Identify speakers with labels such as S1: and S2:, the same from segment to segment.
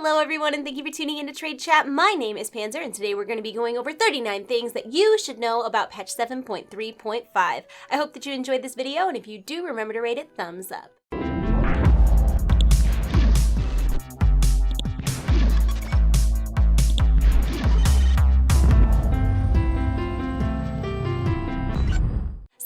S1: Hello everyone, and thank you for tuning into TradeChat. My name is Panzer, and today we're going to be going over 39 things that you should know about patch 7.3.5. I hope that you enjoyed this video, and if you do, remember to rate it thumbs up.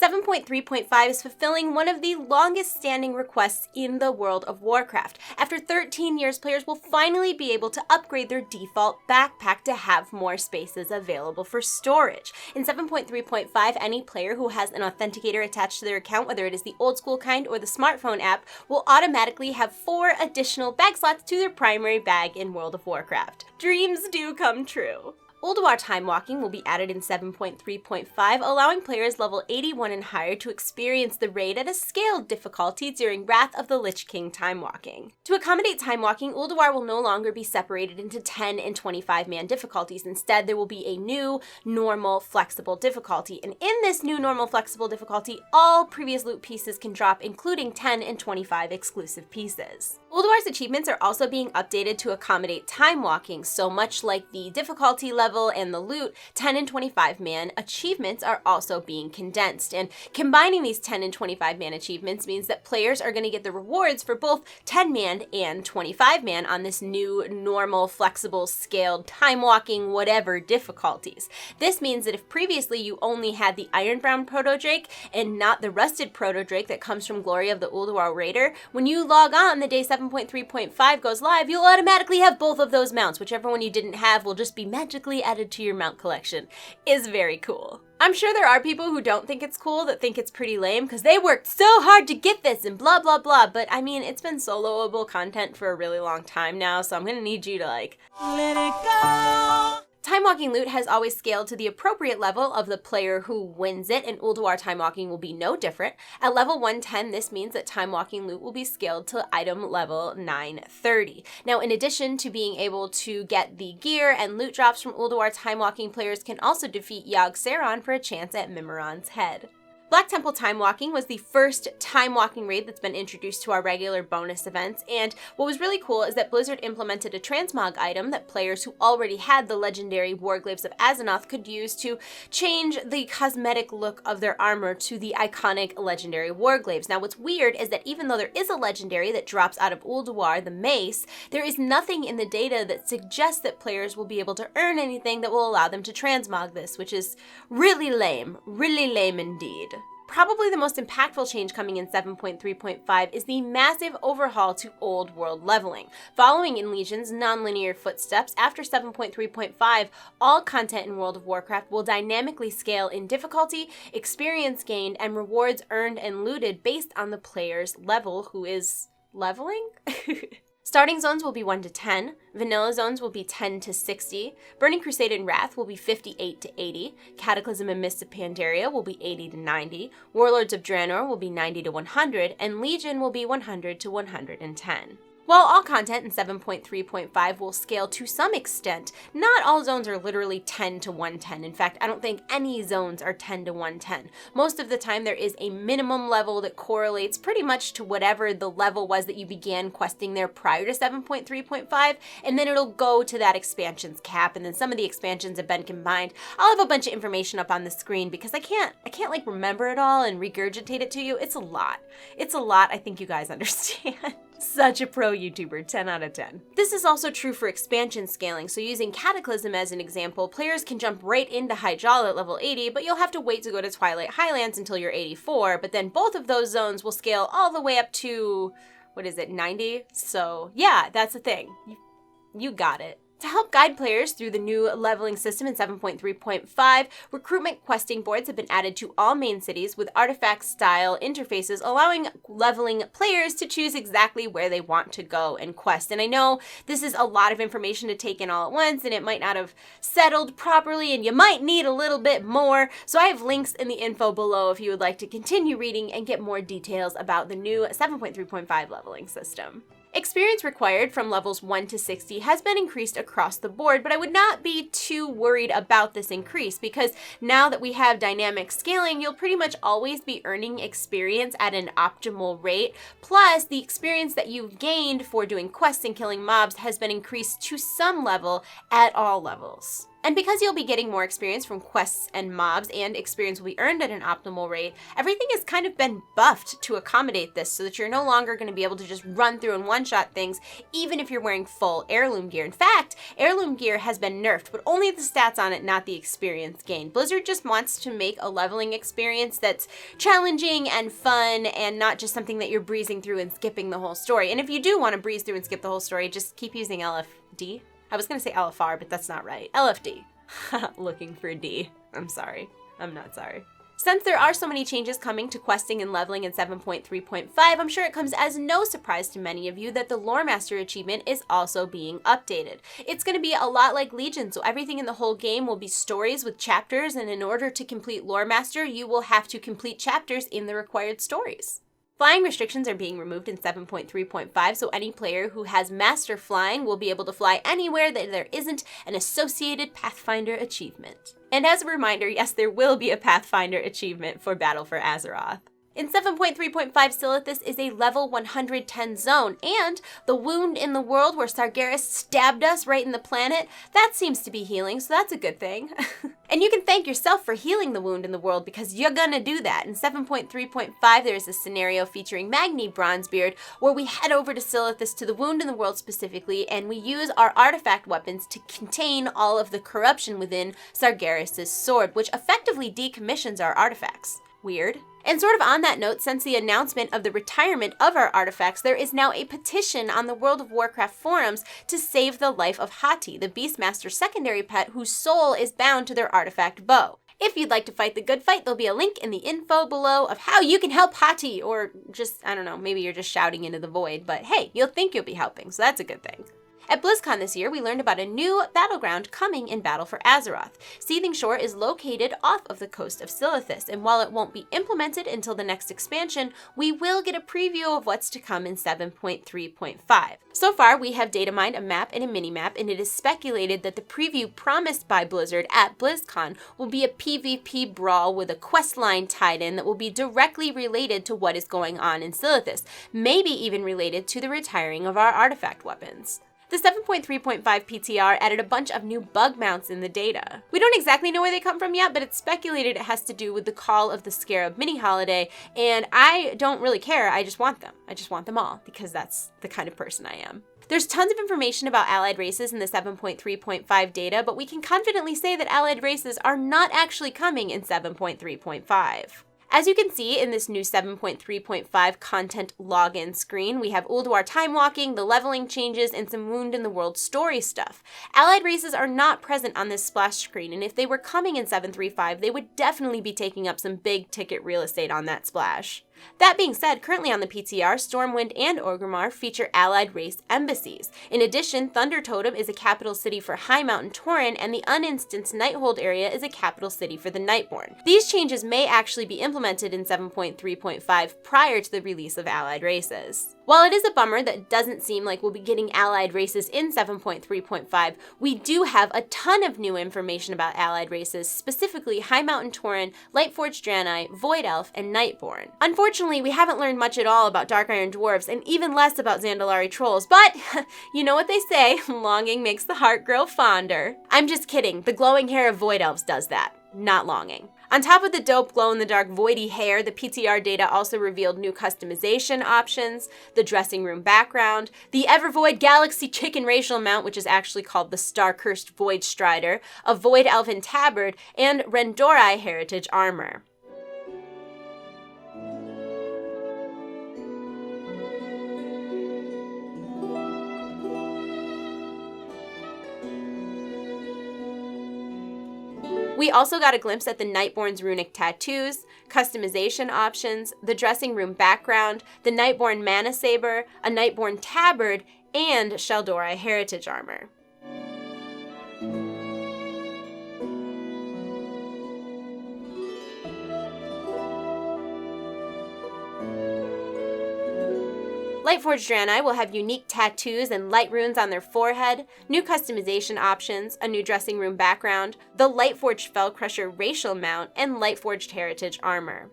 S1: 7.3.5 is fulfilling one of the longest standing requests in the world of Warcraft. After 13 years, players will finally be able to upgrade their default backpack to have more spaces available for storage. In 7.3.5, any player who has an authenticator attached to their account, whether it is the old school kind or the smartphone app, will automatically have 4 additional bag slots to their primary bag in World of Warcraft. Dreams do come true. Ulduar time walking will be added in 7.3.5, allowing players level 81 and higher to experience the raid at a scaled difficulty during Wrath of the Lich King time walking. To accommodate time walking, Ulduar will no longer be separated into 10 and 25-man difficulties. Instead, there will be a new, normal, flexible difficulty. And in this new, normal, flexible difficulty, all previous loot pieces can drop, including 10 and 25 exclusive pieces. Ulduar's achievements are also being updated to accommodate time walking, so much like the difficulty level and the loot, 10 and 25-man achievements are also being condensed. And combining these 10 and 25-man achievements means that players are going to get the rewards for both 10-man and 25-man on this new, normal, flexible, scaled, time walking, whatever difficulties. This means that if previously you only had the Ironbound Proto-Drake and not the Rusted Proto-Drake that comes from Glory of the Ulduar Raider, when you log on the day 7.3.5 goes live, you'll automatically have both of those mounts. Whichever one you didn't have will just be magically added to your mount collection. Is very cool. I'm sure there are people who don't think it's cool, that think it's pretty lame, because they worked so hard to get this and blah blah blah, but I mean, it's been soloable content for a really long time now, so I'm gonna need you to let it go. Time walking loot has always scaled to the appropriate level of the player who wins it, and Ulduar time walking will be no different. At level 110, this means that time walking loot will be scaled to item level 930. Now, in addition to being able to get the gear and loot drops from Ulduar time walking, players can also defeat Yogg-Saron for a chance at Mimiron's head. Black Temple Time Walking was the first time walking raid that's been introduced to our regular bonus events, and what was really cool is that Blizzard implemented a transmog item that players who already had the legendary Warglaves of Azeroth could use to change the cosmetic look of their armor to the iconic legendary Warglaves. Now what's weird is that even though there is a legendary that drops out of Ulduar, the Mace, there is nothing in the data that suggests that players will be able to earn anything that will allow them to transmog this, which is really lame indeed. Probably the most impactful change coming in 7.3.5 is the massive overhaul to old world leveling. Following in Legion's non-linear footsteps, after 7.3.5, all content in World of Warcraft will dynamically scale in difficulty, experience gained, and rewards earned and looted based on the player's level who is leveling? Starting zones will be 1 to 10, vanilla zones will be 10 to 60, Burning Crusade and Wrath will be 58 to 80, Cataclysm and Mists of Pandaria will be 80 to 90, Warlords of Draenor will be 90 to 100, and Legion will be 100 to 110. While all content in 7.3.5 will scale to some extent, not all zones are literally 10 to 110. In fact, I don't think any zones are 10 to 110. Most of the time there is a minimum level that correlates pretty much to whatever the level was that you began questing there prior to 7.3.5, and then it'll go to that expansion's cap, and then some of the expansions have been combined. I'll have a bunch of information up on the screen because I can't like remember it all and regurgitate it to you. It's a lot. It's a lot. I think you guys understand. Such a pro YouTuber, 10 out of 10. This is also true for expansion scaling, so using Cataclysm as an example, players can jump right into Hyjal at level 80, but you'll have to wait to go to Twilight Highlands until you're 84, but then both of those zones will scale all the way up to, 90? So yeah, that's the thing. You got it. To help guide players through the new leveling system in 7.3.5, recruitment questing boards have been added to all main cities with artifact-style interfaces, allowing leveling players to choose exactly where they want to go and quest. And I know this is a lot of information to take in all at once, and it might not have settled properly, and you might need a little bit more, so I have links in the info below if you would like to continue reading and get more details about the new 7.3.5 leveling system. Experience required from levels 1 to 60 has been increased across the board, but I would not be too worried about this increase because now that we have dynamic scaling, you'll pretty much always be earning experience at an optimal rate. Plus, the experience that you've gained for doing quests and killing mobs has been increased to some level at all levels. And because you'll be getting more experience from quests and mobs and experience will be earned at an optimal rate, everything has kind of been buffed to accommodate this so that you're no longer going to be able to just run through and one-shot things even if you're wearing full heirloom gear. In fact, heirloom gear has been nerfed, but only the stats on it, not the experience gained. Blizzard just wants to make a leveling experience that's challenging and fun and not just something that you're breezing through and skipping the whole story. And if you do want to breeze through and skip the whole story, just keep using LFD. I was going to say LFR, but that's not right. LFD. Looking for a D. I'm sorry. I'm not sorry. Since there are so many changes coming to questing and leveling in 7.3.5, I'm sure it comes as no surprise to many of you that the Lore Master achievement is also being updated. It's going to be a lot like Legion, so everything in the whole game will be stories with chapters, and in order to complete Lore Master, you will have to complete chapters in the required stories. Flying restrictions are being removed in 7.3.5, so any player who has Master Flying will be able to fly anywhere that there isn't an associated Pathfinder achievement. And as a reminder, yes, there will be a Pathfinder achievement for Battle for Azeroth. In 7.3.5, Silithus is a level 110 zone, and the wound in the world where Sargeras stabbed us right in the planet, that seems to be healing, so that's a good thing. And you can thank yourself for healing the wound in the world because you're gonna do that. In 7.3.5, there's a scenario featuring Magni Bronzebeard where we head over to Silithus, to the wound in the world specifically, and we use our artifact weapons to contain all of the corruption within Sargeras' sword, which effectively decommissions our artifacts. Weird. And sort of on that note, since the announcement of the retirement of our artifacts, there is now a petition on the World of Warcraft forums to save the life of Hati, the Beastmaster's secondary pet whose soul is bound to their artifact bow. If you'd like to fight the good fight, there'll be a link in the info below of how you can help Hati, or just, I don't know, maybe you're just shouting into the void, but hey, you'll think you'll be helping, so that's a good thing. At BlizzCon this year, we learned about a new battleground coming in Battle for Azeroth. Seething Shore is located off of the coast of Silithus, and while it won't be implemented until the next expansion, we will get a preview of what's to come in 7.3.5. So far, we have data mined a map and a minimap, and it is speculated that the preview promised by Blizzard at BlizzCon will be a PvP brawl with a quest line tied in that will be directly related to what is going on in Silithus, maybe even related to the retiring of our artifact weapons. The 7.3.5 PTR added a bunch of new bug mounts in the data. We don't exactly know where they come from yet, but it's speculated it has to do with the call of the Scarab mini-holiday, and I don't really care, I just want them. I just want them all, because that's the kind of person I am. There's tons of information about allied races in the 7.3.5 data, but we can confidently say that allied races are not actually coming in 7.3.5. As you can see in this new 7.3.5 content login screen, we have Ulduar time walking, the leveling changes, and some Wound in the World story stuff. Allied races are not present on this splash screen, and if they were coming in 7.3.5, they would definitely be taking up some big ticket real estate on that splash. That being said, currently on the PTR, Stormwind and Orgrimmar feature allied race embassies. In addition, Thunder Totem is a capital city for High Mountain Tauren, and the uninstanced Nighthold area is a capital city for the Nightborn. These changes may actually be implemented in 7.3.5 prior to the release of allied races. While it is a bummer that it doesn't seem like we'll be getting allied races in 7.3.5, we do have a ton of new information about allied races, specifically High Mountain Tauren, Lightforged Draenei, Void Elf, and Nightborn. Unfortunately, we haven't learned much at all about Dark Iron Dwarves, and even less about Zandalari Trolls, but you know what they say, longing makes the heart grow fonder. I'm just kidding, the glowing hair of Void Elves does that, not longing. On top of the dope glow-in-the-dark voidy hair, the PTR data also revealed new customization options, the dressing room background, the Evervoid Galaxy Chicken racial mount, which is actually called the Star-Cursed Void Strider, a Void Elven tabard, and Rendori heritage armor. We also got a glimpse at the Nightborn's runic tattoos, customization options, the dressing room background, the Nightborn mana saber, a Nightborn tabard, and Sheldori heritage armor. Lightforged Draenei will have unique tattoos and light runes on their forehead, new customization options, a new dressing room background, the Lightforged Fellcrusher racial mount, and Lightforged Heritage armor.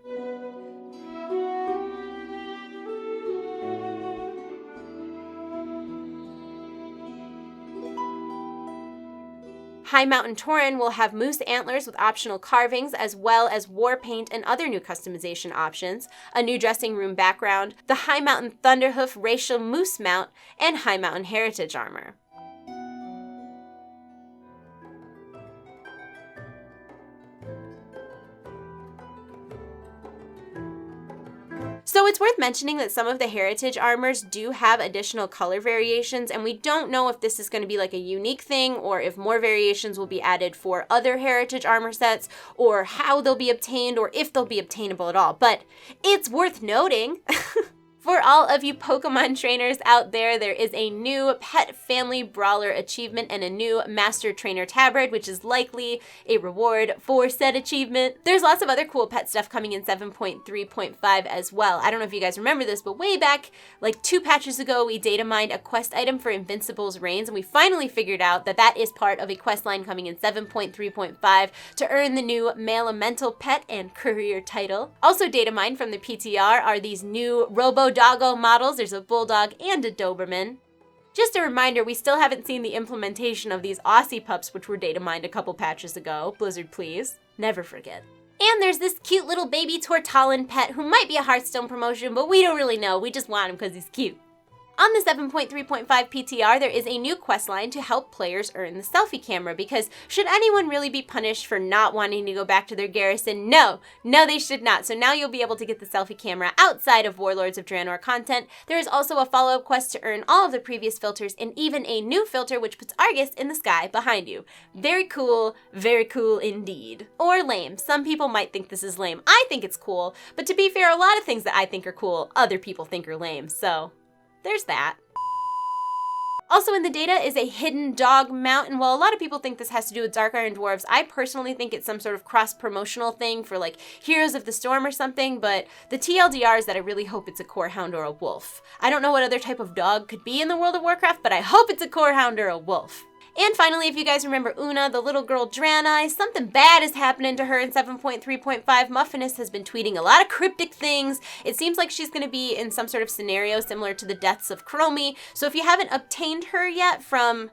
S1: High Mountain Tauren will have moose antlers with optional carvings, as well as war paint and other new customization options, a new dressing room background, the High Mountain Thunderhoof racial moose mount, and High Mountain Heritage armor. So it's worth mentioning that some of the heritage armors do have additional color variations, and we don't know if this is going to be like a unique thing or if more variations will be added for other heritage armor sets, or how they'll be obtained, or if they'll be obtainable at all. But it's worth noting. For all of you Pokemon trainers out there, there is a new Pet Family Brawler achievement and a new Master Trainer Tabard, which is likely a reward for said achievement. There's lots of other cool pet stuff coming in 7.3.5 as well. I don't know if you guys remember this, but way back, like 2 patches ago, we data mined a quest item for Invincible's Reigns, and we finally figured out that that is part of a quest line coming in 7.3.5 to earn the new Mail-emental pet and courier title. Also data mined from the PTR are these new Doggo models. There's a Bulldog and a Doberman. Just a reminder, we still haven't seen the implementation of these Aussie pups, which were data mined a couple patches ago. Blizzard, please. Never forget. And there's this cute little baby Tortallin pet who might be a Hearthstone promotion, but we don't really know. We just want him because he's cute. On the 7.3.5 PTR, there is a new questline to help players earn the selfie camera, because should anyone really be punished for not wanting to go back to their garrison? No, they should not. So now you'll be able to get the selfie camera outside of Warlords of Draenor content. There is also a follow-up quest to earn all of the previous filters, and even a new filter which puts Argus in the sky behind you. Very cool indeed. Or lame. Some people might think this is lame. I think it's cool, but to be fair, a lot of things that I think are cool, other people think are lame, so there's that. Also in the data is a hidden dog mount, and while a lot of people think this has to do with Dark Iron Dwarves, I personally think it's some sort of cross-promotional thing for like Heroes of the Storm or something, but the TLDR is that I really hope it's a Corehound or a wolf. I don't know what other type of dog could be in the World of Warcraft, but I hope it's a Corehound or a wolf. And finally, if you guys remember Una, the little girl Draenei, something bad is happening to her in 7.3.5. Muffinus has been tweeting a lot of cryptic things. It seems like she's going to be in some sort of scenario similar to the deaths of Chromie. So if you haven't obtained her yet from,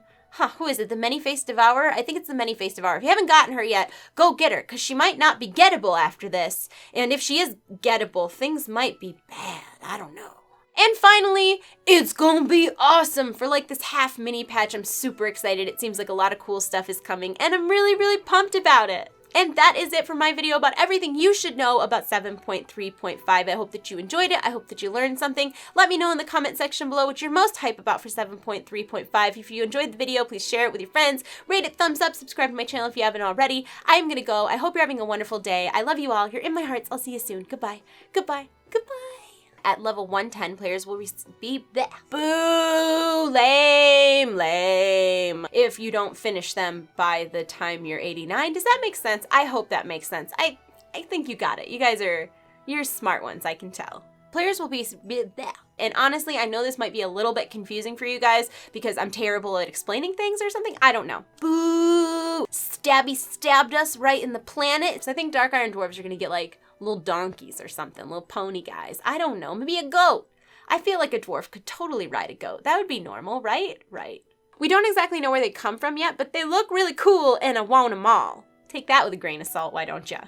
S1: who is it, the Many-Faced Devourer? I think it's the Many-Faced Devourer. If you haven't gotten her yet, go get her, because she might not be gettable after this. And if she is gettable, things might be bad. I don't know. And finally, it's gonna be awesome for like this half mini patch. I'm super excited. It seems like a lot of cool stuff is coming, and I'm really pumped about it. And that is it for my video about everything you should know about 7.3.5. I hope that you enjoyed it. I hope that you learned something. Let me know in the comment section below what you're most hype about for 7.3.5. If you enjoyed the video, please share it with your friends. Rate it, thumbs up, subscribe to my channel if you haven't already. I'm gonna go. I hope you're having a wonderful day. I love you all. You're in my hearts. I'll see you soon. Goodbye. Goodbye. Goodbye. At level 110, players will be boo, lame. If you don't finish them by the time you're 89. Does that make sense? I hope that makes sense. I think you got it. You guys you're smart ones, I can tell. Players will be and honestly, I know this might be a little bit confusing for you guys because I'm terrible at explaining things or something. I don't know. Boo! Stabby stabbed us right in the planet. So I think Dark Iron Dwarves are gonna get like little donkeys or something, little pony guys. I don't know, maybe a goat. I feel like a dwarf could totally ride a goat. That would be normal, right? Right. We don't exactly know where they come from yet, but they look really cool and I want them all. Take that with a grain of salt, why don't ya?